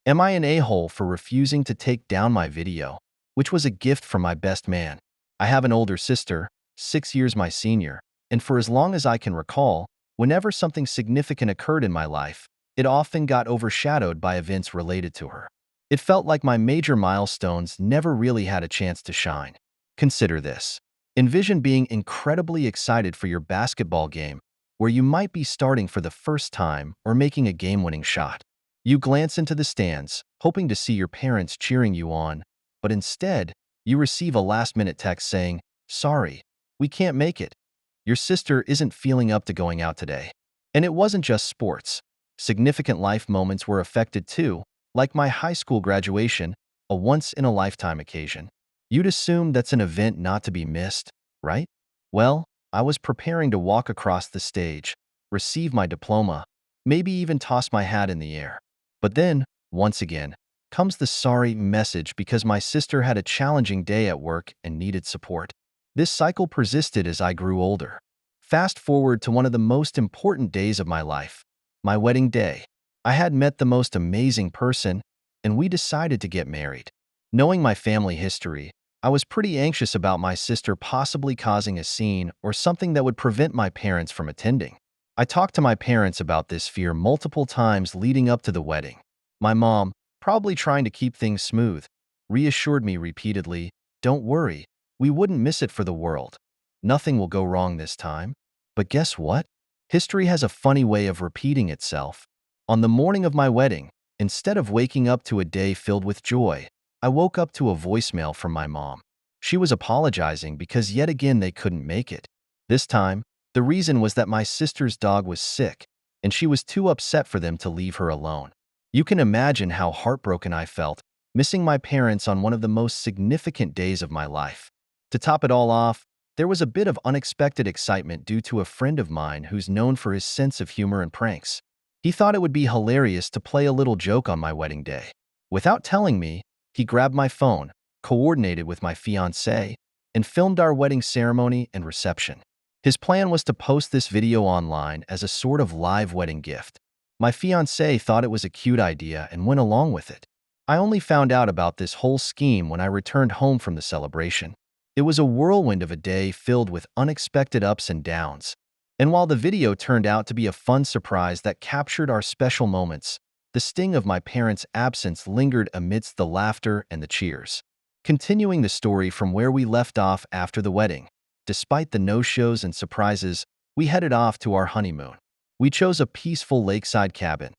Am I an a-hole for refusing to take down my video, which was a gift from my best man? I have an older sister, 6 years my senior, and for as long as I can recall, whenever something significant occurred in my life, it often got overshadowed by events related to her. It felt like my major milestones never really had a chance to shine. Consider this. Envision being incredibly excited for your basketball game, where you might be starting for the first time or making a game-winning shot. You glance into the stands, hoping to see your parents cheering you on, but instead, you receive a last-minute text saying, "Sorry, we can't make it. Your sister isn't feeling up to going out today." And it wasn't just sports. Significant life moments were affected too, like my high school graduation, a once-in-a-lifetime occasion. You'd assume that's an event not to be missed, right? Well, I was preparing to walk across the stage, receive my diploma, maybe even toss my hat in the air. But then, once again, comes the sorry message because my sister had a challenging day at work and needed support. This cycle persisted as I grew older. Fast forward to one of the most important days of my life, my wedding day. I had met the most amazing person, and we decided to get married. Knowing my family history, I was pretty anxious about my sister possibly causing a scene or something that would prevent my parents from attending. I talked to my parents about this fear multiple times leading up to the wedding. My mom, probably trying to keep things smooth, reassured me repeatedly, "Don't worry, we wouldn't miss it for the world. Nothing will go wrong this time." But guess what? History has a funny way of repeating itself. On the morning of my wedding, instead of waking up to a day filled with joy, I woke up to a voicemail from my mom. She was apologizing because yet again they couldn't make it. This time, the reason was that my sister's dog was sick, and she was too upset for them to leave her alone. You can imagine how heartbroken I felt, missing my parents on one of the most significant days of my life. To top it all off, there was a bit of unexpected excitement due to a friend of mine who's known for his sense of humor and pranks. He thought it would be hilarious to play a little joke on my wedding day. Without telling me, he grabbed my phone, coordinated with my fiancée, and filmed our wedding ceremony and reception. His plan was to post this video online as a sort of live wedding gift. My fiancée thought it was a cute idea and went along with it. I only found out about this whole scheme when I returned home from the celebration. It was a whirlwind of a day filled with unexpected ups and downs. And while the video turned out to be a fun surprise that captured our special moments, the sting of my parents' absence lingered amidst the laughter and the cheers. Continuing the story from where we left off after the wedding, despite the no-shows and surprises, we headed off to our honeymoon. We chose a peaceful lakeside cabin,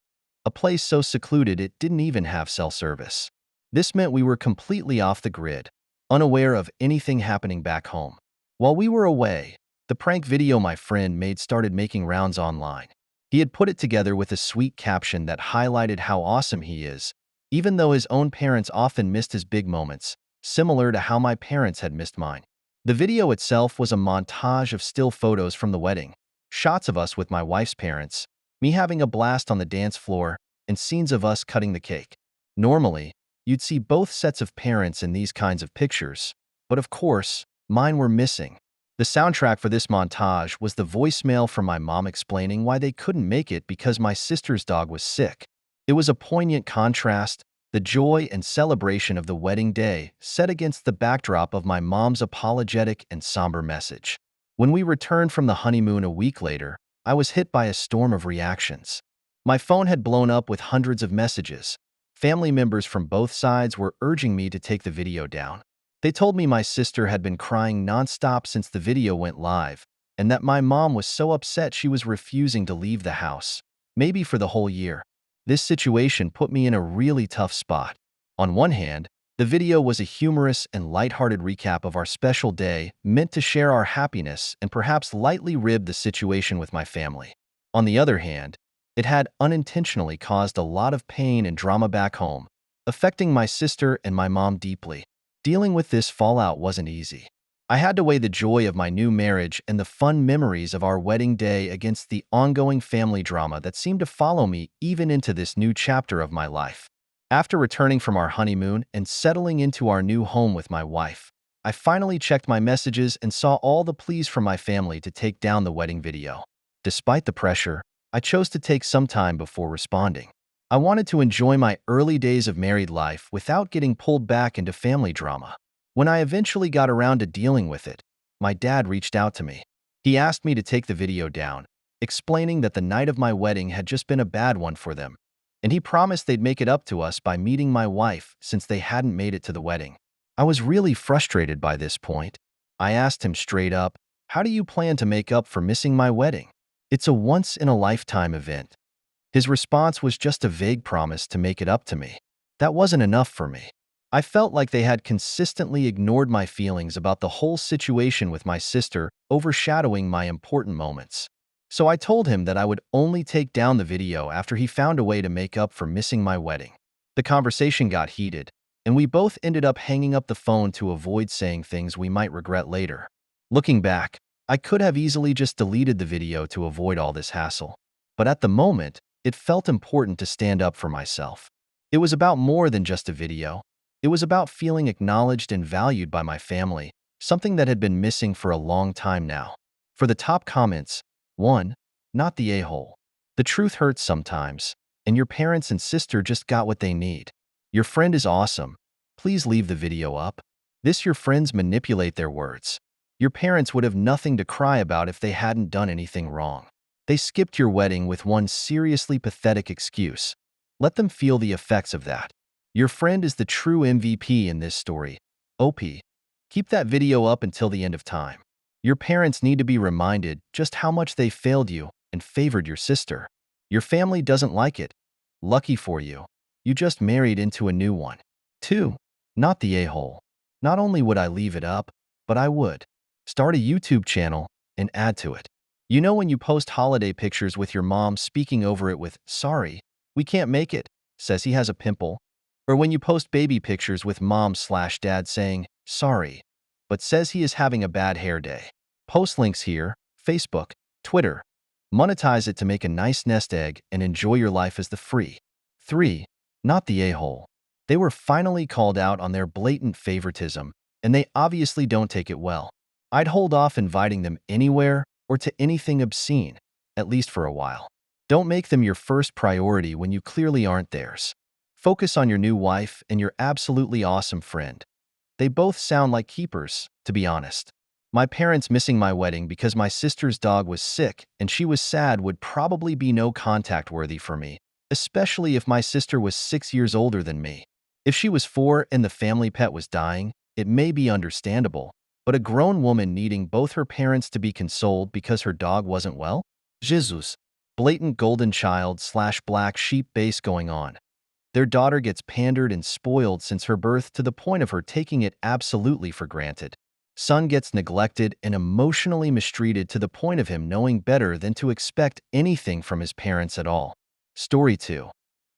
a place so secluded it didn't even have cell service. This meant we were completely off the grid, unaware of anything happening back home. While we were away, the prank video my friend made started making rounds online. He had put it together with a sweet caption that highlighted how awesome he is, even though his own parents often missed his big moments, similar to how my parents had missed mine. The video itself was a montage of still photos from the wedding, shots of us with my wife's parents, me having a blast on the dance floor, and scenes of us cutting the cake. Normally, you'd see both sets of parents in these kinds of pictures, but of course, mine were missing. The soundtrack for this montage was the voicemail from my mom explaining why they couldn't make it because my sister's dog was sick. It was a poignant contrast, the joy and celebration of the wedding day set against the backdrop of my mom's apologetic and somber message. When we returned from the honeymoon a week later, I was hit by a storm of reactions. My phone had blown up with hundreds of messages. Family members from both sides were urging me to take the video down. They told me my sister had been crying nonstop since the video went live, and that my mom was so upset she was refusing to leave the house, maybe for the whole year. This situation put me in a really tough spot. On one hand, the video was a humorous and lighthearted recap of our special day, meant to share our happiness and perhaps lightly rib the situation with my family. On the other hand, it had unintentionally caused a lot of pain and drama back home, affecting my sister and my mom deeply. Dealing with this fallout wasn't easy. I had to weigh the joy of my new marriage and the fun memories of our wedding day against the ongoing family drama that seemed to follow me even into this new chapter of my life. After returning from our honeymoon and settling into our new home with my wife, I finally checked my messages and saw all the pleas from my family to take down the wedding video. Despite the pressure, I chose to take some time before responding. I wanted to enjoy my early days of married life without getting pulled back into family drama. When I eventually got around to dealing with it, my dad reached out to me. He asked me to take the video down, explaining that the night of my wedding had just been a bad one for them, and he promised they'd make it up to us by meeting my wife since they hadn't made it to the wedding. I was really frustrated by this point. I asked him straight up, "How do you plan to make up for missing my wedding? It's a once-in-a-lifetime event." His response was just a vague promise to make it up to me. That wasn't enough for me. I felt like they had consistently ignored my feelings about the whole situation with my sister overshadowing my important moments. So I told him that I would only take down the video after he found a way to make up for missing my wedding. The conversation got heated, and we both ended up hanging up the phone to avoid saying things we might regret later. Looking back, I could have easily just deleted the video to avoid all this hassle. But at the moment, it felt important to stand up for myself. It was about more than just a video. It was about feeling acknowledged and valued by my family, something that had been missing for a long time now. For the top comments, 1. Not the a-hole. The truth hurts sometimes, and your parents and sister just got what they need. Your friend is awesome. Please leave the video up. This your friends manipulate their words. Your parents would have nothing to cry about if they hadn't done anything wrong. They skipped your wedding with one seriously pathetic excuse. Let them feel the effects of that. Your friend is the true MVP in this story. OP. Keep that video up until the end of time. Your parents need to be reminded just how much they failed you and favored your sister. Your family doesn't like it. Lucky for you. You just married into a new one. 2. Not the a-hole. Not only would I leave it up, but I would start a YouTube channel and add to it. You know when you post holiday pictures with your mom speaking over it with, "Sorry, we can't make it," says he has a pimple? Or when you post baby pictures with mom/dad saying, "Sorry," but says he is having a bad hair day. Post links here, Facebook, Twitter. Monetize it to make a nice nest egg and enjoy your life as the free. 3. Not the a-hole. They were finally called out on their blatant favoritism, and they obviously don't take it well. I'd hold off inviting them anywhere or to anything obscene, at least for a while. Don't make them your first priority when you clearly aren't theirs. Focus on your new wife and your absolutely awesome friend. They both sound like keepers, to be honest. My parents missing my wedding because my sister's dog was sick and she was sad would probably be no contact worthy for me, especially if my sister was 6 years older than me. If she was 4 and the family pet was dying, it may be understandable, but a grown woman needing both her parents to be consoled because her dog wasn't well? Jesus. Blatant golden child/black sheep base going on. Their daughter gets pandered and spoiled since her birth to the point of her taking it absolutely for granted. Son gets neglected and emotionally mistreated to the point of him knowing better than to expect anything from his parents at all. Story 2.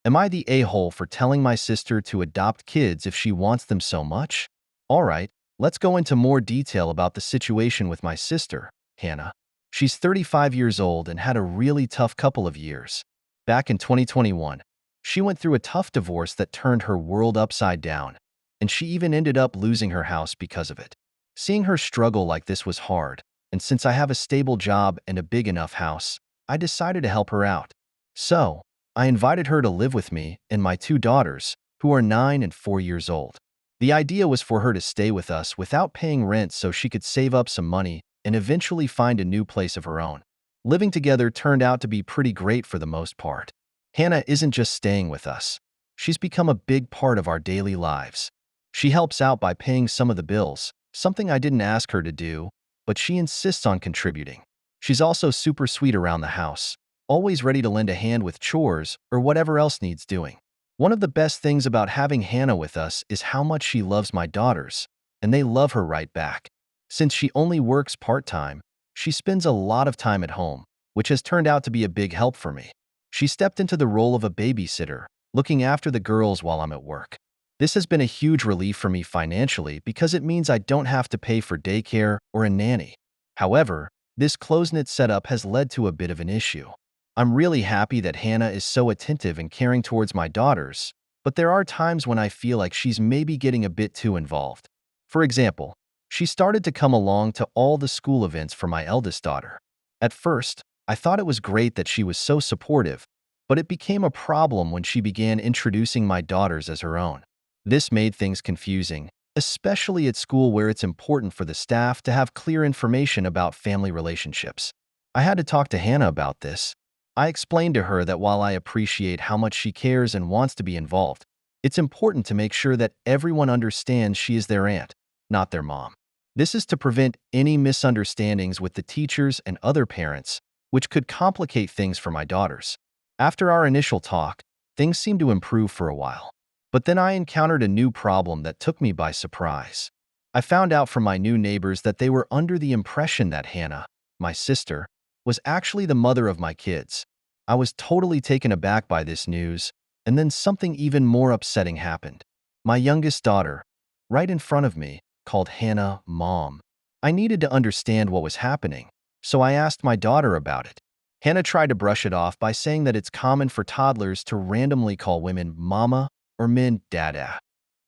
Am I the a-hole for telling my sister to adopt kids if she wants them so much? Alright, let's go into more detail about the situation with my sister, Hannah. She's 35 years old and had a really tough couple of years. Back in 2021, she went through a tough divorce that turned her world upside down, and she even ended up losing her house because of it. Seeing her struggle like this was hard, and since I have a stable job and a big enough house, I decided to help her out. So, I invited her to live with me and my 2 daughters, who are 9 and 4 years old. The idea was for her to stay with us without paying rent so she could save up some money and eventually find a new place of her own. Living together turned out to be pretty great for the most part. Hannah isn't just staying with us. She's become a big part of our daily lives. She helps out by paying some of the bills, something I didn't ask her to do, but she insists on contributing. She's also super sweet around the house, always ready to lend a hand with chores or whatever else needs doing. One of the best things about having Hannah with us is how much she loves my daughters, and they love her right back. Since she only works part-time, she spends a lot of time at home, which has turned out to be a big help for me. She stepped into the role of a babysitter, looking after the girls while I'm at work. This has been a huge relief for me financially because it means I don't have to pay for daycare or a nanny. However, this close-knit setup has led to a bit of an issue. I'm really happy that Hannah is so attentive and caring towards my daughters, but there are times when I feel like she's maybe getting a bit too involved. For example, she started to come along to all the school events for my eldest daughter. At first, I thought it was great that she was so supportive, But it became a problem when she began introducing my daughters as her own. This made things confusing, especially at school where it's important for the staff to have clear information about family relationships. I had to talk to Hannah about this. I explained to her that while I appreciate how much she cares and wants to be involved, it's important to make sure that everyone understands she is their aunt, not their mom. This is to prevent any misunderstandings with the teachers and other parents, which could complicate things for my daughters. After our initial talk, things seemed to improve for a while. But then I encountered a new problem that took me by surprise. I found out from my new neighbors that they were under the impression that Hannah, my sister, was actually the mother of my kids. I was totally taken aback by this news, and then something even more upsetting happened. My youngest daughter, right in front of me, called Hannah Mom. I needed to understand what was happening, so I asked my daughter about it. Hannah tried to brush it off by saying that it's common for toddlers to randomly call women mama or men dada.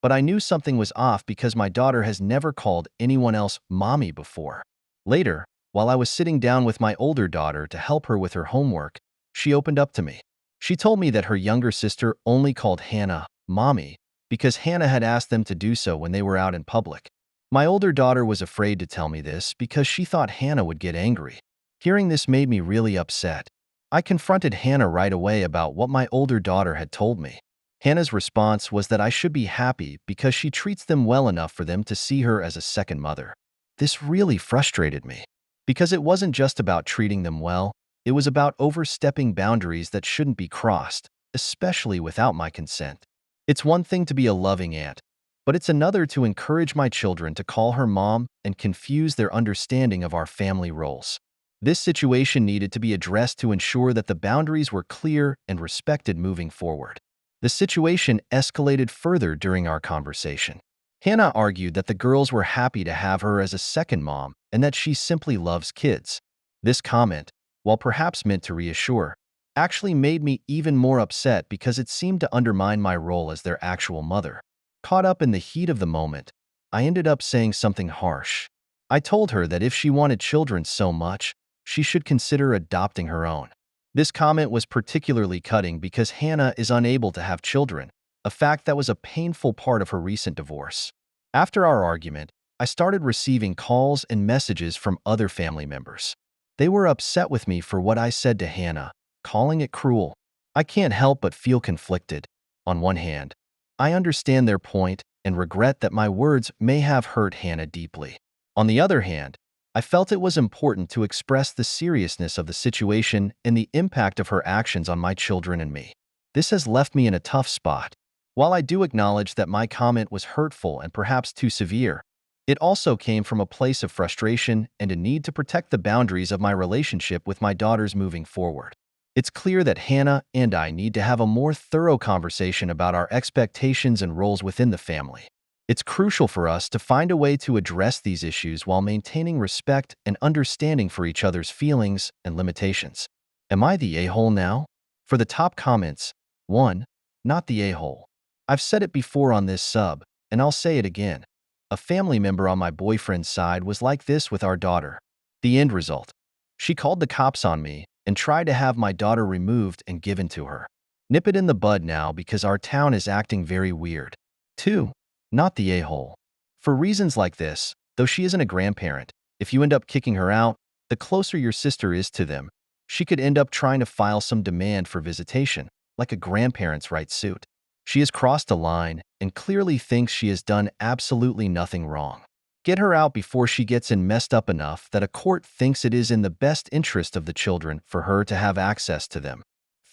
But I knew something was off because my daughter has never called anyone else mommy before. Later, while I was sitting down with my older daughter to help her with her homework, she opened up to me. She told me that her younger sister only called Hannah mommy because Hannah had asked them to do so when they were out in public. My older daughter was afraid to tell me this because she thought Hannah would get angry. Hearing this made me really upset. I confronted Hannah right away about what my older daughter had told me. Hannah's response was that I should be happy because she treats them well enough for them to see her as a second mother. This really frustrated me because it wasn't just about treating them well, it was about overstepping boundaries that shouldn't be crossed, especially without my consent. It's one thing to be a loving aunt, but it's another to encourage my children to call her mom and confuse their understanding of our family roles. This situation needed to be addressed to ensure that the boundaries were clear and respected moving forward. The situation escalated further during our conversation. Hannah argued that the girls were happy to have her as a second mom and that she simply loves kids. This comment, while perhaps meant to reassure, actually made me even more upset because it seemed to undermine my role as their actual mother. Caught up in the heat of the moment, I ended up saying something harsh. I told her that if she wanted children so much, she should consider adopting her own. This comment was particularly cutting because Hannah is unable to have children, a fact that was a painful part of her recent divorce. After our argument, I started receiving calls and messages from other family members. They were upset with me for what I said to Hannah, calling it cruel. I can't help but feel conflicted. On one hand, I understand their point and regret that my words may have hurt Hannah deeply. On the other hand, I felt it was important to express the seriousness of the situation and the impact of her actions on my children and me. This has left me in a tough spot. While I do acknowledge that my comment was hurtful and perhaps too severe, it also came from a place of frustration and a need to protect the boundaries of my relationship with my daughters moving forward. It's clear that Hannah and I need to have a more thorough conversation about our expectations and roles within the family. It's crucial for us to find a way to address these issues while maintaining respect and understanding for each other's feelings and limitations. Am I the a-hole now? For the top comments, 1. Not the a-hole. I've said it before on this sub, and I'll say it again. A family member on my boyfriend's side was like this with our daughter. The end result. She called the cops on me and tried to have my daughter removed and given to her. Nip it in the bud now because our town is acting very weird. 2. Not the a-hole. For reasons like this, though she isn't a grandparent, if you end up kicking her out, the closer your sister is to them, she could end up trying to file some demand for visitation, like a grandparent's right suit. She has crossed a line and clearly thinks she has done absolutely nothing wrong. Get her out before she gets in messed up enough that a court thinks it is in the best interest of the children for her to have access to them.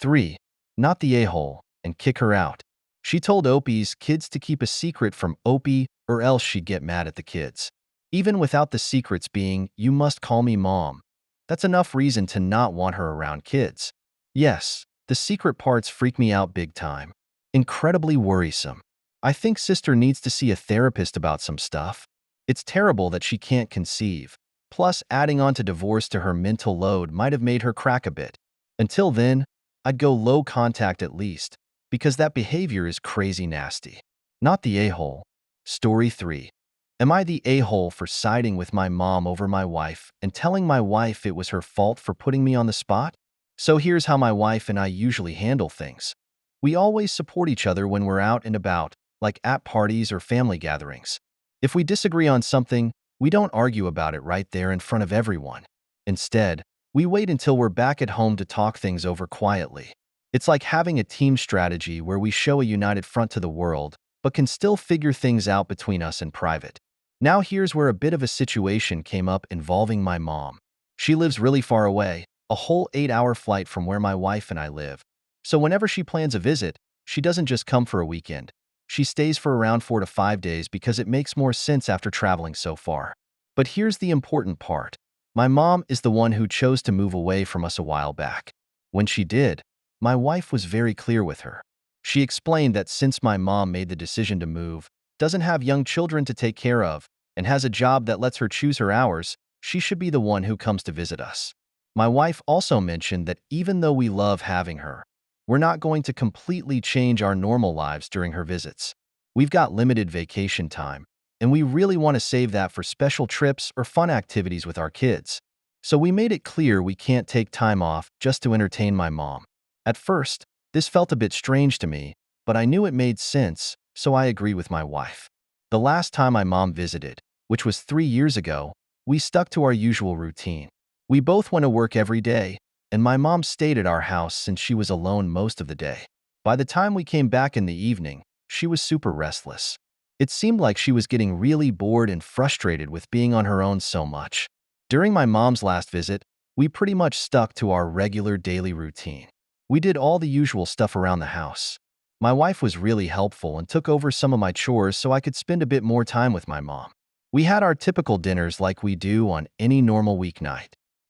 3. Not the a-hole, and kick her out. She told Opie's kids to keep a secret from Opie or else she'd get mad at the kids. Even without the secrets being, "You must call me mom," that's enough reason to not want her around kids. Yes, the secret parts freak me out big time. Incredibly worrisome. I think sister needs to see a therapist about some stuff. It's terrible that she can't conceive. Plus, adding on to divorce to her mental load might have made her crack a bit. Until then, I'd go low contact at least, because that behavior is crazy nasty. Not the a-hole. Story 3. Am I the a-hole for siding with my mom over my wife and telling my wife it was her fault for putting me on the spot? So here's how my wife and I usually handle things. We always support each other when we're out and about, like at parties or family gatherings. If we disagree on something, we don't argue about it right there in front of everyone. Instead, we wait until we're back at home to talk things over quietly. It's like having a team strategy where we show a united front to the world, but can still figure things out between us in private. Now here's where a bit of a situation came up involving my mom. She lives really far away, a whole 8-hour flight from where my wife and I live. So whenever she plans a visit, she doesn't just come for a weekend. She stays for around 4 to 5 days because it makes more sense after traveling so far. But here's the important part. My mom is the one who chose to move away from us a while back. When she did, my wife was very clear with her. She explained that since my mom made the decision to move, doesn't have young children to take care of, and has a job that lets her choose her hours, she should be the one who comes to visit us. My wife also mentioned that even though we love having her, we're not going to completely change our normal lives during her visits. We've got limited vacation time, and we really want to save that for special trips or fun activities with our kids. So we made it clear we can't take time off just to entertain my mom. At first, this felt a bit strange to me, but I knew it made sense, so I agreed with my wife. The last time my mom visited, which was 3 years ago, we stuck to our usual routine. We both went to work every day, and my mom stayed at our house since she was alone most of the day. By the time we came back in the evening, she was super restless. It seemed like she was getting really bored and frustrated with being on her own so much. During my mom's last visit, we pretty much stuck to our regular daily routine. We did all the usual stuff around the house. My wife was really helpful and took over some of my chores so I could spend a bit more time with my mom. We had our typical dinners like we do on any normal weeknight.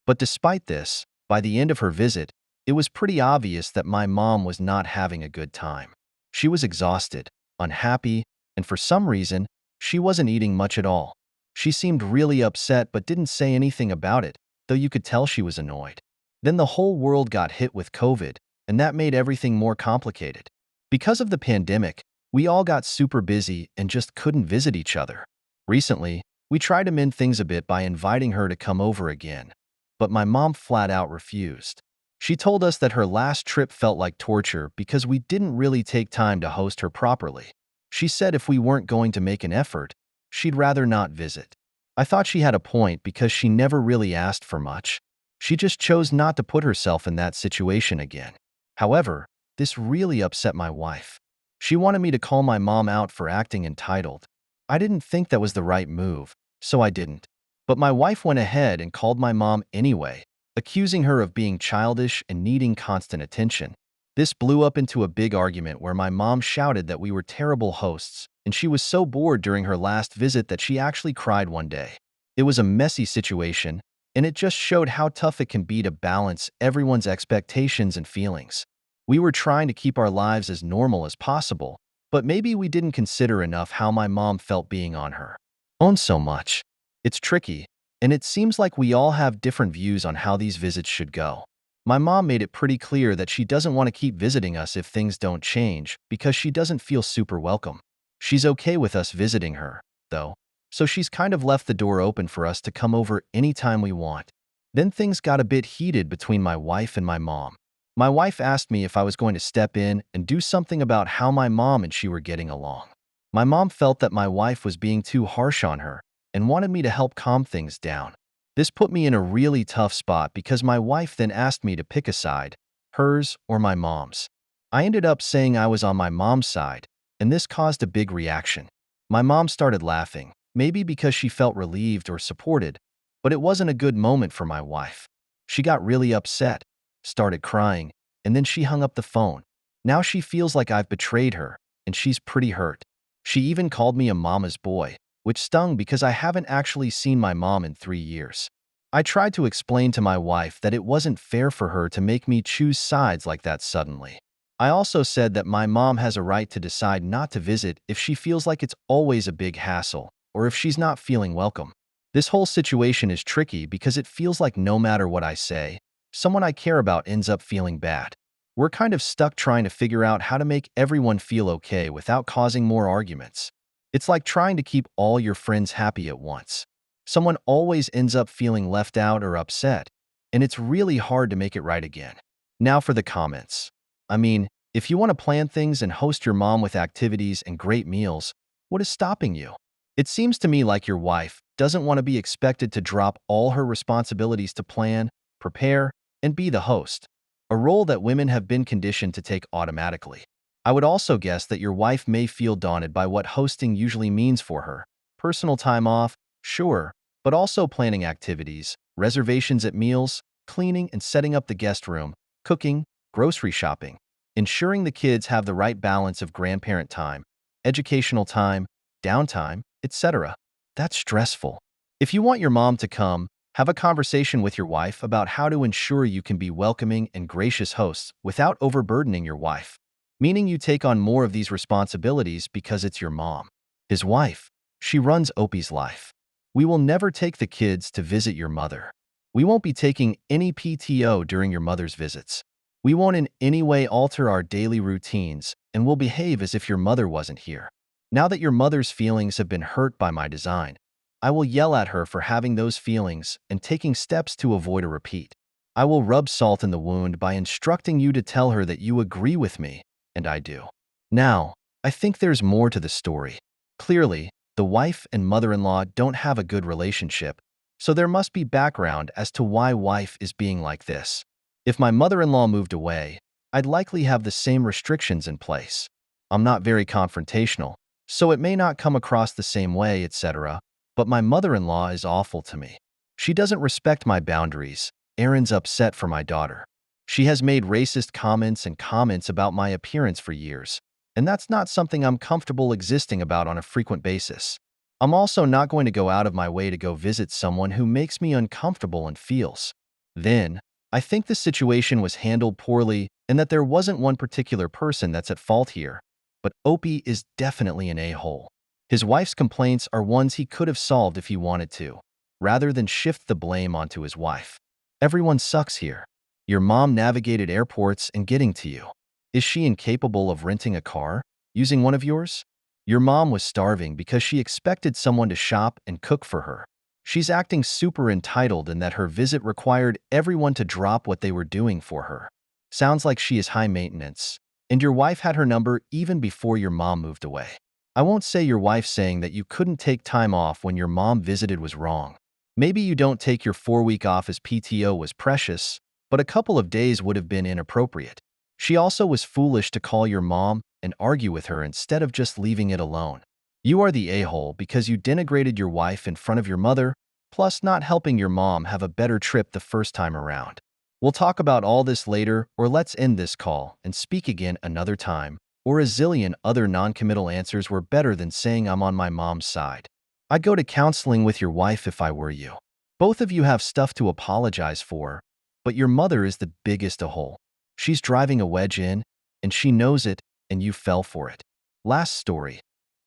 But despite this, by the end of her visit, it was pretty obvious that my mom was not having a good time. She was exhausted, unhappy, and for some reason, she wasn't eating much at all. She seemed really upset but didn't say anything about it, though you could tell she was annoyed. Then the whole world got hit with COVID, and that made everything more complicated. Because of the pandemic, we all got super busy and just couldn't visit each other. Recently, we tried to mend things a bit by inviting her to come over again, but my mom flat out refused. She told us that her last trip felt like torture because we didn't really take time to host her properly. She said if we weren't going to make an effort, she'd rather not visit. I thought she had a point because she never really asked for much. She just chose not to put herself in that situation again. However, this really upset my wife. She wanted me to call my mom out for acting entitled. I didn't think that was the right move, so I didn't. But my wife went ahead and called my mom anyway, accusing her of being childish and needing constant attention. This blew up into a big argument where my mom shouted that we were terrible hosts, and she was so bored during her last visit that she actually cried one day. It was a messy situation, and it just showed how tough it can be to balance everyone's expectations and feelings. We were trying to keep our lives as normal as possible, but maybe we didn't consider enough how my mom felt being on her own so much. It's tricky, and it seems like we all have different views on how these visits should go. My mom made it pretty clear that she doesn't want to keep visiting us if things don't change because she doesn't feel super welcome. She's okay with us visiting her, though, so she's kind of left the door open for us to come over anytime we want. Then things got a bit heated between my wife and my mom. My wife asked me if I was going to step in and do something about how my mom and she were getting along. My mom felt that my wife was being too harsh on her and wanted me to help calm things down. This put me in a really tough spot because my wife then asked me to pick a side, hers or my mom's. I ended up saying I was on my mom's side, and this caused a big reaction. My mom started laughing, maybe because she felt relieved or supported, but it wasn't a good moment for my wife. She got really upset, started crying, and then she hung up the phone. Now she feels like I've betrayed her, and she's pretty hurt. She even called me a mama's boy, which stung because I haven't actually seen my mom in 3 years. I tried to explain to my wife that it wasn't fair for her to make me choose sides like that suddenly. I also said that my mom has a right to decide not to visit if she feels like it's always a big hassle, or if she's not feeling welcome. This whole situation is tricky because it feels like no matter what I say, someone I care about ends up feeling bad. We're kind of stuck trying to figure out how to make everyone feel okay without causing more arguments. It's like trying to keep all your friends happy at once. Someone always ends up feeling left out or upset, and it's really hard to make it right again. Now for the comments. I mean, if you want to plan things and host your mom with activities and great meals, what is stopping you? It seems to me like your wife doesn't want to be expected to drop all her responsibilities to plan, prepare, and be the host, a role that women have been conditioned to take automatically. I would also guess that your wife may feel daunted by what hosting usually means for her. Personal time off, sure, but also planning activities, reservations at meals, cleaning and setting up the guest room, cooking, grocery shopping, ensuring the kids have the right balance of grandparent time, educational time, downtime, etc. That's stressful. If you want your mom to come, have a conversation with your wife about how to ensure you can be welcoming and gracious hosts without overburdening your wife, meaning you take on more of these responsibilities because it's your mom. His wife, she runs Opie's life. We will never take the kids to visit your mother. We won't be taking any PTO during your mother's visits. We won't in any way alter our daily routines, and will behave as if your mother wasn't here. Now that your mother's feelings have been hurt by my design, I will yell at her for having those feelings and taking steps to avoid a repeat. I will rub salt in the wound by instructing you to tell her that you agree with me, and I do. Now, I think there's more to the story. Clearly, the wife and mother-in-law don't have a good relationship, so there must be background as to why wife is being like this. If my mother-in-law moved away, I'd likely have the same restrictions in place. I'm not very confrontational, so it may not come across the same way, etc., but my mother-in-law is awful to me. She doesn't respect my boundaries. Erin's upset for my daughter. She has made racist comments about my appearance for years, and that's not something I'm comfortable existing about on a frequent basis. I'm also not going to go out of my way to go visit someone who makes me uncomfortable and feels. Then, I think the situation was handled poorly and that there wasn't one particular person that's at fault here, but Opie is definitely an a-hole. His wife's complaints are ones he could have solved if he wanted to, rather than shift the blame onto his wife. Everyone sucks here. Your mom navigated airports and getting to you. Is she incapable of renting a car, using one of yours? Your mom was starving because she expected someone to shop and cook for her. She's acting super entitled in that her visit required everyone to drop what they were doing for her. Sounds like she is high maintenance, and your wife had her number even before your mom moved away. I won't say your wife saying that you couldn't take time off when your mom visited was wrong. Maybe you don't take your 4-week off as PTO was precious, but a couple of days would have been inappropriate. She also was foolish to call your mom and argue with her instead of just leaving it alone. You are the a-hole because you denigrated your wife in front of your mother, plus not helping your mom have a better trip the first time around. We'll talk about all this later, or let's end this call and speak again another time, or a zillion other non-committal answers were better than saying I'm on my mom's side. I'd go to counseling with your wife if I were you. Both of you have stuff to apologize for, but your mother is the biggest a-hole. She's driving a wedge in, and she knows it, and you fell for it. Last story.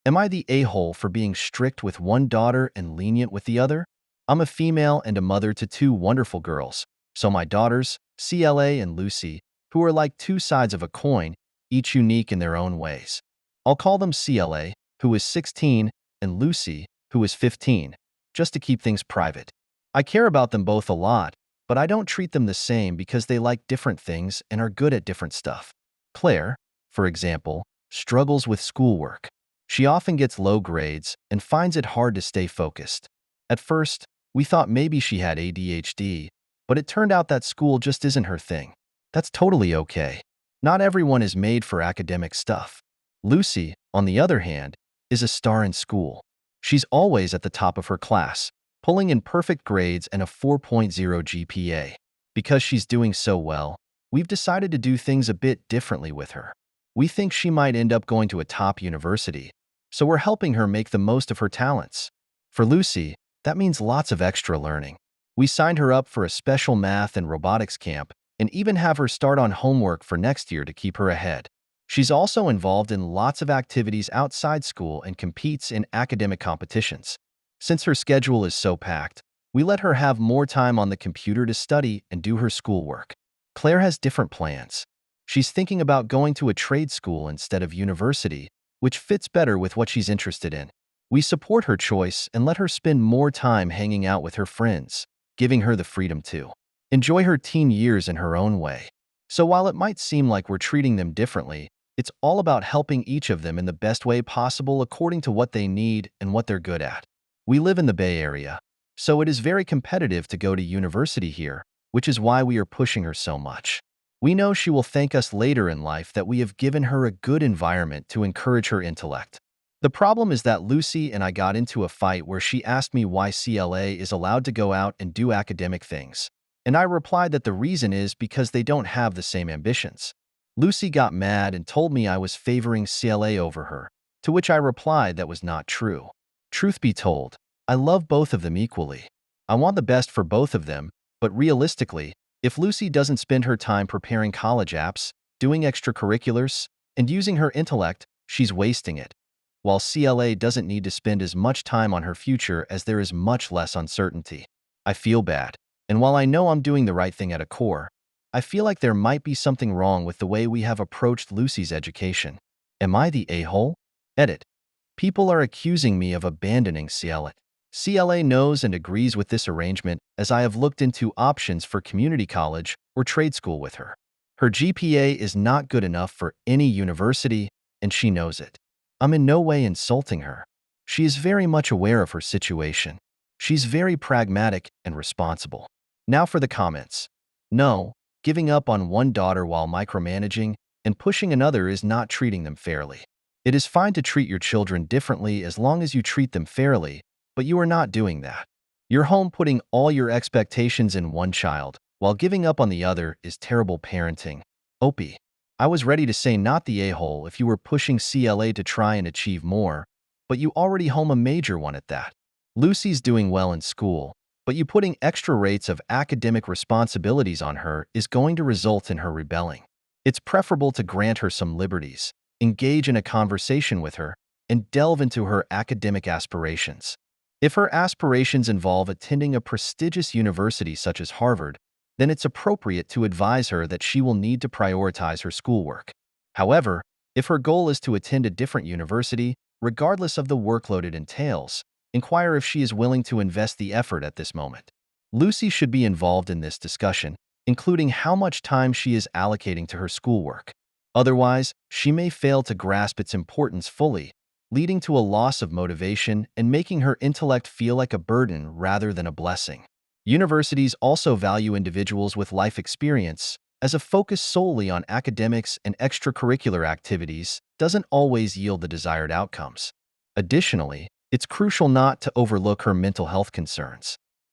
Am I the a-hole for being strict with one daughter and lenient with the other? I'm a female and a mother to 2 wonderful girls, so my daughters, CLA and Lucy, who are like 2 sides of a coin, each unique in their own ways. I'll call them CLA, who is 16, and Lucy, who is 15, just to keep things private. I care about them both a lot, but I don't treat them the same because they like different things and are good at different stuff. Claire, for example, struggles with schoolwork. She often gets low grades and finds it hard to stay focused. At first, we thought maybe she had ADHD, but it turned out that school just isn't her thing. That's totally okay. Not everyone is made for academic stuff. Lucy, on the other hand, is a star in school. She's always at the top of her class, pulling in perfect grades and a 4.0 GPA. Because she's doing so well, we've decided to do things a bit differently with her. We think she might end up going to a top university, so we're helping her make the most of her talents. For Lucy, that means lots of extra learning. We signed her up for a special math and robotics camp and even have her start on homework for next year to keep her ahead. She's also involved in lots of activities outside school and competes in academic competitions. Since her schedule is so packed, we let her have more time on the computer to study and do her schoolwork. Claire has different plans. She's thinking about going to a trade school instead of university, which fits better with what she's interested in. We support her choice and let her spend more time hanging out with her friends, giving her the freedom to enjoy her teen years in her own way. So while it might seem like we're treating them differently, it's all about helping each of them in the best way possible according to what they need and what they're good at. We live in the Bay Area, so it is very competitive to go to university here, which is why we are pushing her so much. We know she will thank us later in life that we have given her a good environment to encourage her intellect. The problem is that Lucy and I got into a fight where she asked me why CLA is allowed to go out and do academic things, and I replied that the reason is because they don't have the same ambitions. Lucy got mad and told me I was favoring CLA over her, to which I replied that was not true. Truth be told, I love both of them equally. I want the best for both of them, but realistically, if Lucy doesn't spend her time preparing college apps, doing extracurriculars, and using her intellect, she's wasting it. While CLA doesn't need to spend as much time on her future as there is much less uncertainty. I feel bad, and while I know I'm doing the right thing at a core, I feel like there might be something wrong with the way we have approached Lucy's education. Am I the a-hole? Edit. People are accusing me of abandoning CLA. CLA knows and agrees with this arrangement as I have looked into options for community college or trade school with her. Her GPA is not good enough for any university, and she knows it. I'm in no way insulting her. She is very much aware of her situation. She's very pragmatic and responsible. Now for the comments. No, giving up on one daughter while micromanaging and pushing another is not treating them fairly. It is fine to treat your children differently as long as you treat them fairly, but you are not doing that. You're home putting all your expectations in one child while giving up on the other is terrible parenting. Opie. I was ready to say not the a-hole if you were pushing CLA to try and achieve more, but you already home a major one at that. Lucy's doing well in school, but you putting extra rates of academic responsibilities on her is going to result in her rebelling. It's preferable to grant her some liberties, engage in a conversation with her, and delve into her academic aspirations. If her aspirations involve attending a prestigious university such as Harvard, then it's appropriate to advise her that she will need to prioritize her schoolwork. However, if her goal is to attend a different university, regardless of the workload it entails, inquire if she is willing to invest the effort at this moment. Lucy should be involved in this discussion, including how much time she is allocating to her schoolwork. Otherwise, she may fail to grasp its importance fully, leading to a loss of motivation and making her intellect feel like a burden rather than a blessing. Universities also value individuals with life experience, as a focus solely on academics and extracurricular activities doesn't always yield the desired outcomes. Additionally, it's crucial not to overlook her mental health concerns.